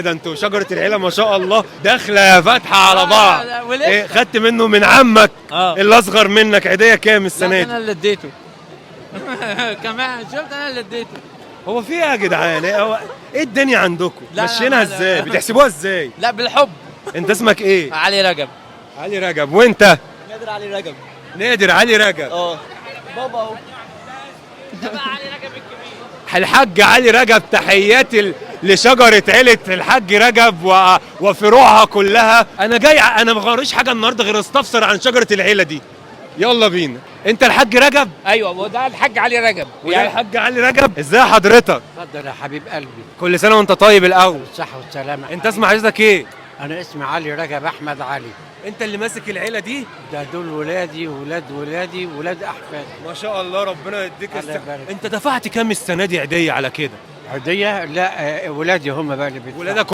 ده انتوا شجرة العيلة ما شاء الله داخلة فاتحة على بعض. إيه خدت منه من عمك اللي أصغر منك عيدية كام السنة دي؟ انا اللي اديته. كمان شفت انا اللي اديته. هو في ايه يا جدعان؟ ايه الدنيا عندكم؟ لا، ماشيينها لا. ازاي؟ بتحسبوها ازاي؟ لا بالحب. انت اسمك ايه؟ علي رجب. علي رجب. وانت؟ نادر علي رجب. نادر علي رجب. بابا اهو. ده بقى علي رجب الكبير. الحاج علي رجب، تحياتي لشجرة عيلة الحاج رجب وفروعها كلها. انا جاي، انا ما غيرش حاجة النهارده غير استفسر عن شجرة العيلة دي. يلا بينا. انت الحاج رجب؟ ايوه وده الحاج علي رجب. وده الحاج علي رجب. ازاي حضرتك؟ اتفضل يا حبيب قلبي. كل سنة وانت طيب الاول. بالصحة والسلامة. انت اسم حضرتك ايه؟ أنا اسمي علي رجب أحمد علي. انت اللي ماسك العيلة دي؟ ده دول ولادي وولاد ولادي وولاد أحفادي. ما شاء الله، ربنا يديك الله يبارك. انت دفعت كام السنة دي عيدية على كده؟ عيدية؟ لا ولادي هم بقى اللي بيدفعوا. ولادك